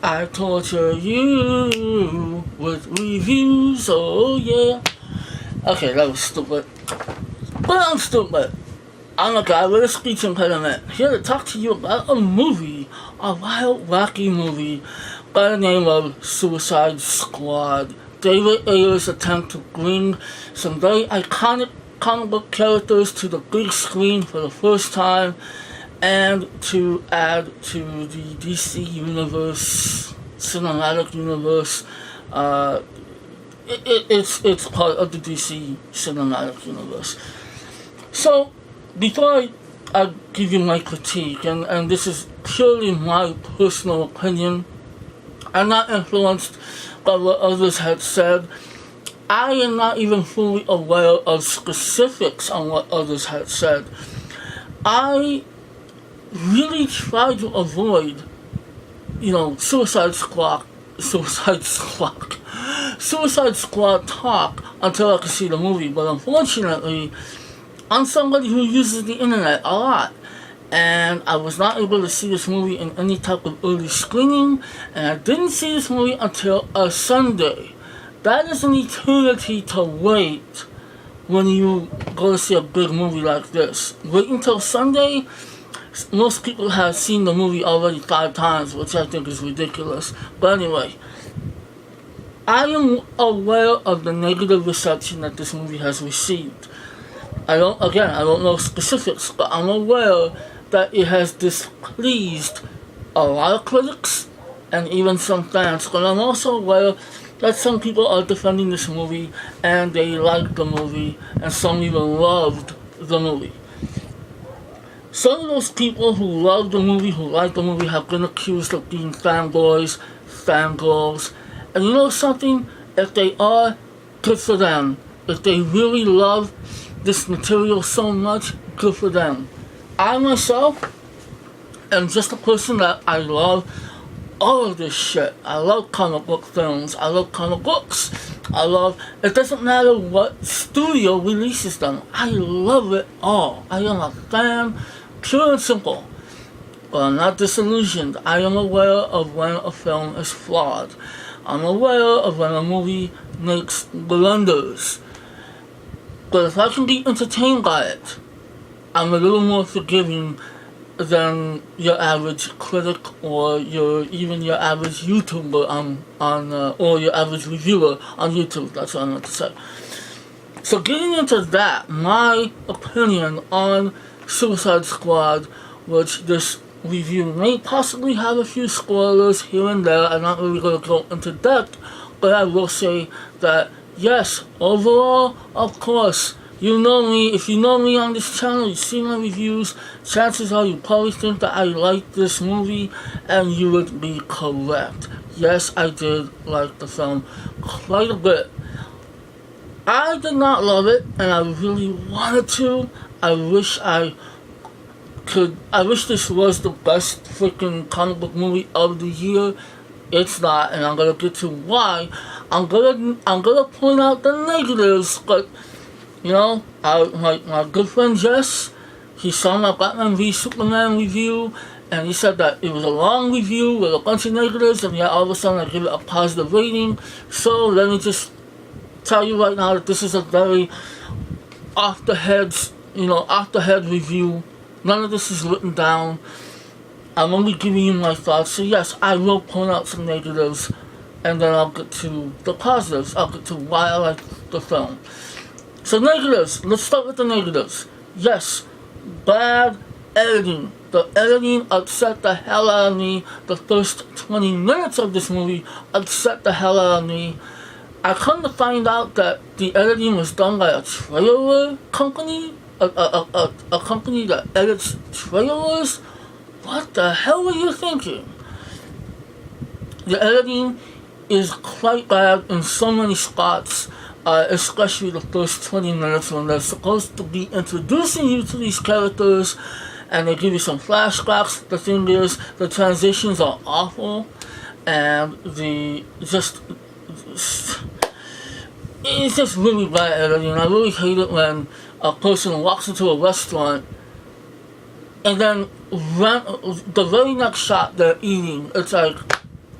I torture you with reviews, oh yeah. Okay, that was stupid. But I'm stupid. I'm a guy with a speech impediment, here to talk to you about a movie, a wild, wacky movie by the name of Suicide Squad. David Ayer's attempt to bring some very iconic comic book characters to the big screen for the first time, and to add to the DC universe, cinematic universe. It's part of the DC cinematic universe. So, before I give you my critique, and this is purely my personal opinion, I'm not influenced by what others had said. I am not even fully aware of specifics on what others had said. I really try to avoid, Suicide Squad talk until I can see the movie. But unfortunately, I'm somebody who uses the internet a lot, and I was not able to see this movie in any type of early screening, and I didn't see this movie until a Sunday. That is an eternity to wait when you go to see a big movie like this. Wait until Sunday. Most people have seen the movie already 5 times, which I think is ridiculous. But anyway, I am aware of the negative reception that this movie has received. I don't know specifics, but I'm aware that it has displeased a lot of critics and even some fans. But I'm also aware that some people are defending this movie and they like the movie, and some even loved the movie. Some of those people who love the movie, who like the movie, have been accused of being fanboys, fangirls. And you know something? If they are, good for them. If they really love this material so much, good for them. I myself am just a person that I love all of this shit. I love comic book films. I love comic books. It doesn't matter what studio releases them. I love it all. I am a fan, pure and simple. But I'm not disillusioned. I am aware of when a film is flawed. I'm aware of when a movie makes blunders. But if I can be entertained by it, I'm a little more forgiving than your average critic or your average YouTuber or your average reviewer on YouTube. That's what I meant to say. So getting into that, my opinion on Suicide Squad, which this review may possibly have a few spoilers here and there. I'm not really going to go into depth, but I will say that yes, overall, of course, you know me. If you know me on this channel, you see my reviews, chances are you probably think that I like this movie, and you would be correct. Yes, I did like the film quite a bit. I did not love it, and I really wanted to. I wish this was the best freaking comic book movie of the year. It's not, and I'm gonna get to why. I'm gonna point out the negatives, but my good friend Jess, he saw my Batman v Superman review, and he said that it was a long review with a bunch of negatives, and yet all of a sudden I give it a positive rating. So let me just tell you right now that this is a very off the head review. None of this is written down. I'm only giving you my thoughts. So yes, I will point out some negatives, and then I'll get to the positives. I'll get to why I like the film. So negatives. Let's start with the negatives. Yes, bad editing. The editing upset the hell out of me. The first 20 minutes of this movie upset the hell out of me. I come to find out that the editing was done by a trailer company. A company that edits trailers? What the hell were you thinking? The editing is quite bad in so many spots, especially the first 20 minutes when they're supposed to be introducing you to these characters, and they give you some flashbacks. The thing is, the transitions are awful, and it's just really bad editing. I really hate it when a person walks into a restaurant and then the very next shot they're eating, it's like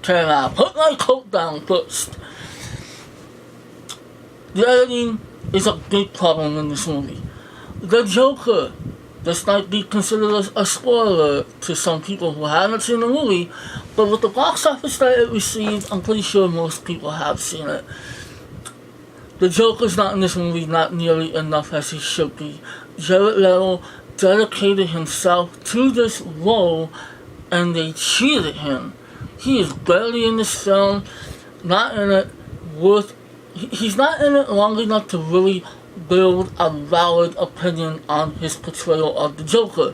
Okay, now put my coat down first. The editing is a big problem in this movie. The Joker, this might be considered a spoiler to some people who haven't seen the movie, but with the box office that it received, I'm pretty sure most people have seen it. The Joker's not in this movie, not nearly enough as he should be. Jared Leto dedicated himself to this role, and they cheated him. He is barely in this film, not in it he's not in it long enough to really build a valid opinion on his portrayal of the Joker.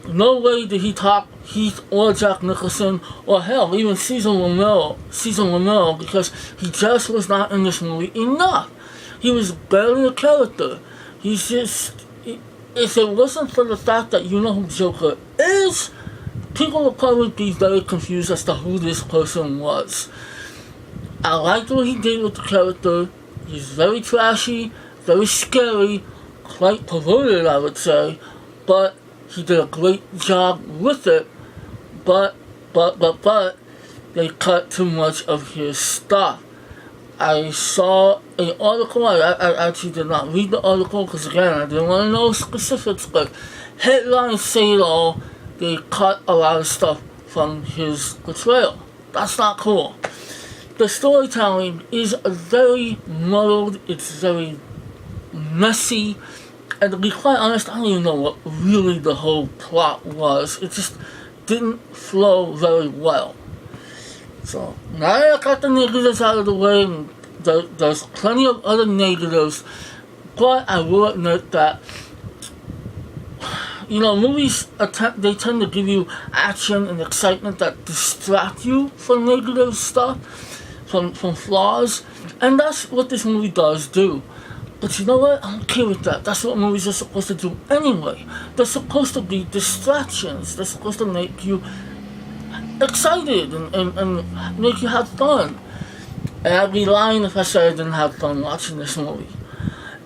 No way did he top Heath or Jack Nicholson, or hell, even Cesar Romero, because he just was not in this movie enough. He was barely a character. He's just... If it wasn't for the fact that you know who Joker is, people would probably be very confused as to who this person was. I liked what he did with the character. He's very trashy, very scary, quite perverted, I would say, but he did a great job with it. But they cut too much of his stuff. I saw an article, I actually did not read the article because again, I didn't want to know specifics, but headlines say it all. They cut a lot of stuff from his portrayal. That's not cool. The storytelling is very muddled, it's very messy, and to be quite honest, I don't even know what really the whole plot was. It just didn't flow very well. So, now that I got the negatives out of the way, and there's plenty of other negatives, but I will admit that, movies, they tend to give you action and excitement that distract you from negative stuff, from flaws, and that's what this movie does do. But you know what? I'm okay with that. That's what movies are supposed to do anyway. They're supposed to be distractions. They're supposed to make you excited and make you have fun. And I'd be lying if I said I didn't have fun watching this movie.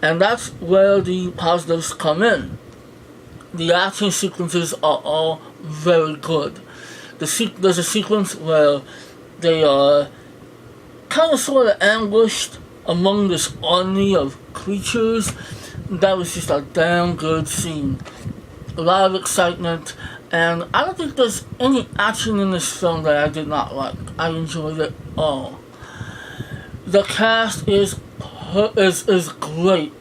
And that's where the positives come in. The action sequences are all very good. There's a sequence where they are kind of sort of ambushed among this army of creatures. That was just a damn good scene. A lot of excitement, and I don't think there's any action in this film that I did not like. I enjoyed it all. The cast is great.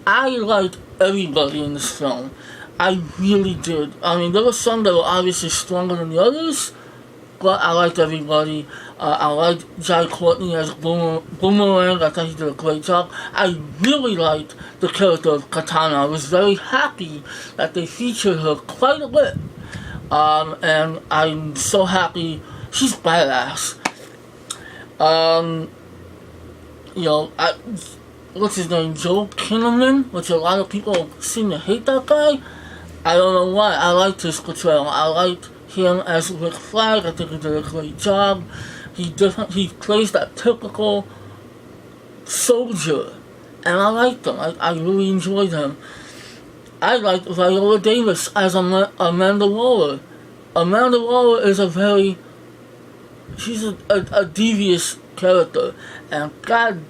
I liked everybody in this film. I really did. I mean, there were some that were obviously stronger than the others, but I liked everybody. I liked Jai Courtney as Boomerang. I thought he did a great job. I really liked the character of Katana. I was very happy that they featured her quite a bit. And I'm so happy. She's badass. What's his name? Joe Kinnaman, which a lot of people seem to hate that guy. I don't know why. I liked his portrayal. I liked him as Rick Flag. I think he did a great job. He plays that typical soldier, and I liked him. I really enjoyed him. I liked Viola Davis as Amanda Waller. Amanda Waller is she's a devious character, and god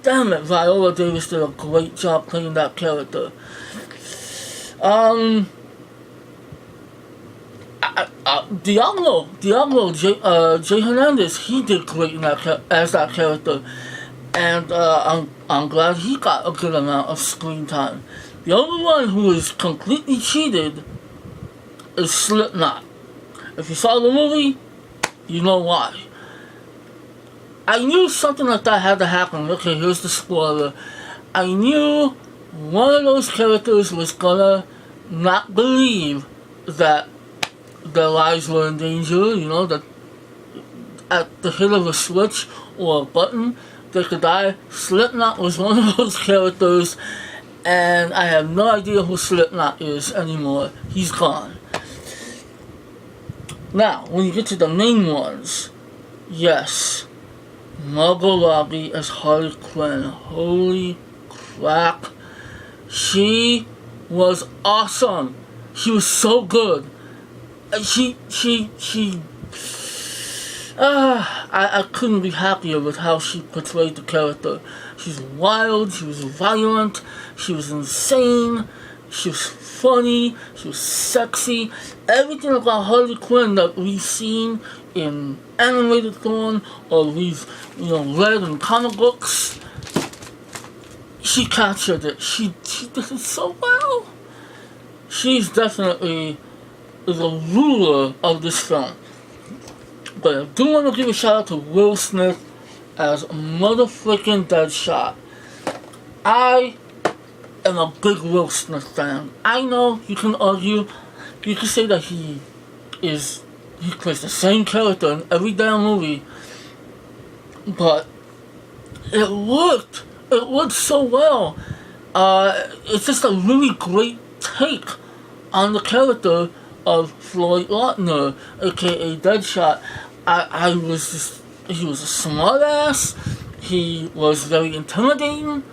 damn it, Viola Davis did a great job playing that character. Diablo, Jay Hernandez, he did great as that character, and I'm glad he got a good amount of screen time. The only one who is completely cheated is Slipknot. If you saw the movie, you know why. I knew something like that had to happen. Okay, here's the spoiler. I knew one of those characters was gonna not believe that their lives were in danger, that at the hit of a switch or a button, they could die. Slipknot was one of those characters, and I have no idea who Slipknot is anymore. He's gone. Now, when you get to the main ones, yes, Margot Robbie as Harley Quinn. Holy crap. She was awesome. She was so good. She I couldn't be happier with how she portrayed the character. She's wild, she was violent, she was insane, she was funny, she was sexy. Everything about Harley Quinn that we've seen in animated form or we've read in comic books, she captured it. She did it so well. She's definitely the ruler of this film. But I do want to give a shout out to Will Smith as motherfucking Deadshot. I am a big Will Smith fan. I know you can argue, you can say that he plays the same character in every damn movie, but it worked. It worked so well. It's just a really great take on the character of Floyd Lautner, aka Deadshot. He was a smart ass, he was very intimidating,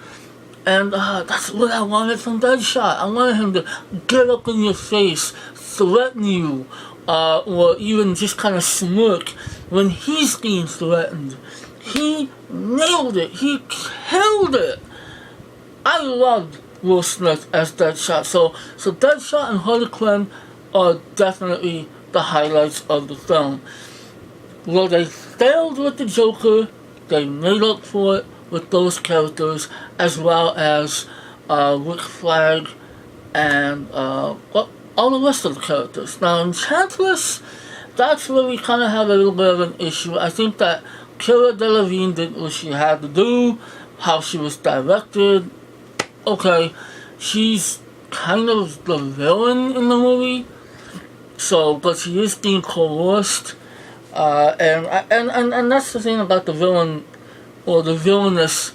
and that's what I wanted from Deadshot. I wanted him to get up in your face, threaten you, or even just kind of smirk when he's being threatened. He nailed it. He killed it. I loved Will Smith as Deadshot. So Deadshot and Harley Quinn are definitely the highlights of the film. Well, they failed with the Joker. They made up for it with those characters, as well as Rick Flag and all the rest of the characters. Now, Enchantress, that's where we kind of have a little bit of an issue. I think that Cara Delevingne did what she had to do, how she was directed. Okay, she's kind of the villain in the movie, but she is being coerced, and that's the thing about the villain, or the villainous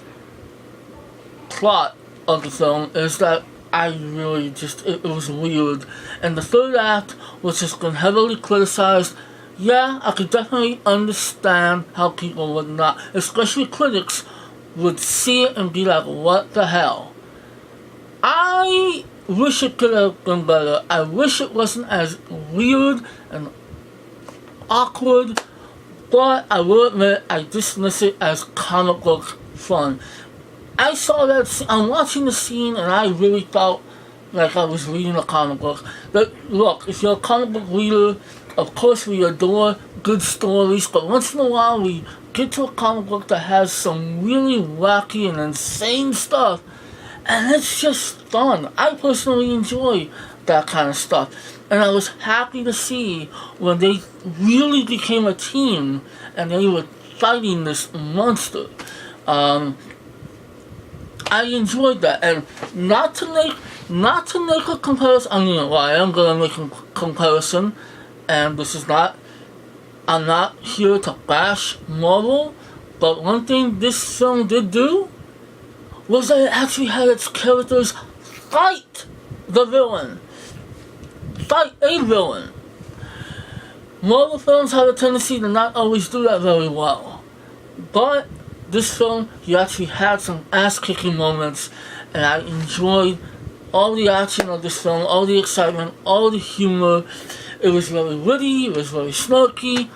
plot of the film, is that I really it was weird. And the third act, which has been heavily criticized, yeah, I could definitely understand how people would not, especially critics, would see it and be like, what the hell? I wish it could have been better. I wish it wasn't as weird and awkward, but I will admit I dismiss it as comic book fun. I saw that, I'm watching the scene and I really felt like I was reading a comic book. But look, if you're a comic book reader, of course we adore good stories, but once in a while we get to a comic book that has some really wacky and insane stuff, and it's just fun. I personally enjoy that kind of stuff. And I was happy to see when they really became a team and they were fighting this monster. I enjoyed that. And not to make a comparison, I am going to make a comparison, and I'm not here to bash Marvel, but one thing this film did do was that it actually had its characters fight the villain. Fight a villain. Marvel films have a tendency to not always do that very well. But this film, you actually had some ass-kicking moments, and I enjoyed all the action of this film, all the excitement, all the humor. It was very witty, it was very snarky,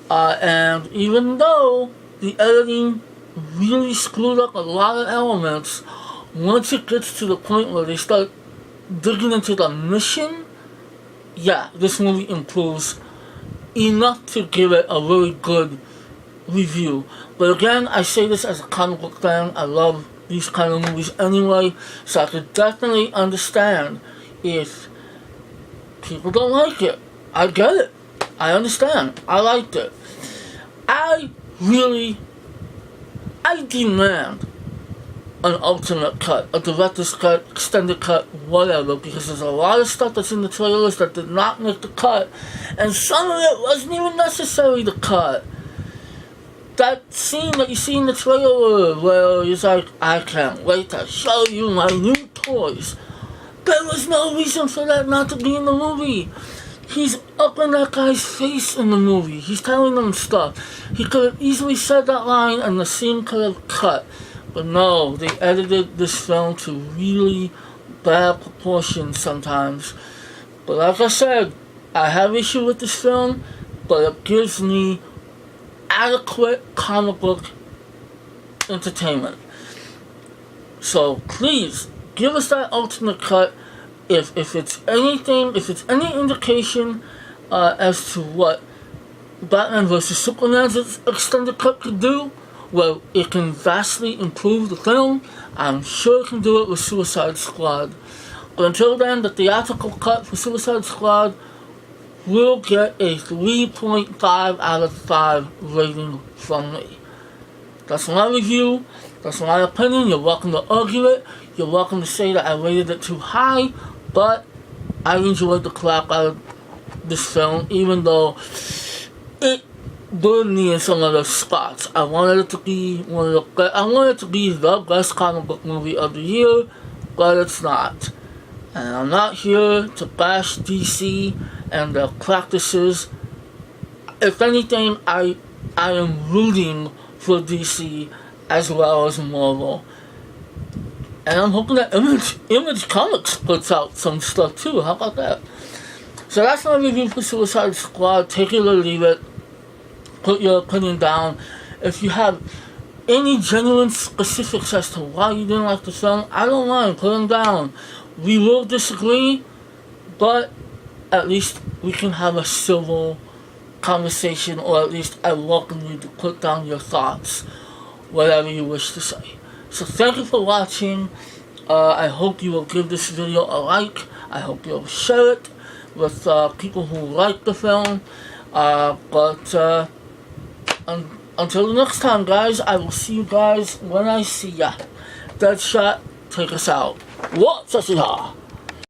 and even though the editing really screwed up a lot of elements, once it gets to the point where they start digging into the mission, yeah, this movie improves enough to give it a really good review. But again, I say this as a comic book fan. I love these kind of movies anyway, so I could definitely understand if people don't like it. I get it. I understand. I liked it. I demand an ultimate cut, a director's cut, extended cut, whatever, because there's a lot of stuff that's in the trailers that did not make the cut, and some of it wasn't even necessary to cut. That scene that you see in the trailer where he's like, I can't wait to show you my new toys. There was no reason for that not to be in the movie. He's up in that guy's face in the movie. He's telling him stuff. He could have easily said that line and the scene could have cut. But no, they edited this film to really bad proportions sometimes. But like I said, I have issue with this film, but it gives me adequate comic book entertainment. So please give us that alternate cut. If it's anything, if it's any indication as to what Batman vs Superman's extended cut could do, well, it can vastly improve the film. I'm sure it can do it with Suicide Squad. But until then, the theatrical cut for Suicide Squad will get a 3.5 out of 5 rating from me. That's my review. That's my opinion. You're welcome to argue it. You're welcome to say that I rated it too high. But I enjoyed the crap out of this film, even though it burned me in some of the spots. I wanted it to be the best comic book movie of the year, but it's not. And I'm not here to bash DC and their practices. If anything, I am rooting for DC as well as Marvel. And I'm hoping that Image Comics puts out some stuff too. How about that? So that's my review for Suicide Squad. Take it or leave it. Put your opinion down. If you have any genuine specifics as to why you didn't like the film, I don't mind. Put them down. We will disagree, but at least we can have a civil conversation, or at least I welcome you to put down your thoughts, whatever you wish to say. So thank you for watching. I hope you will give this video a like. I hope you'll share it with people who like the film. Until the next time, guys, I will see you guys when I see ya. Deadshot, take us out. What's up,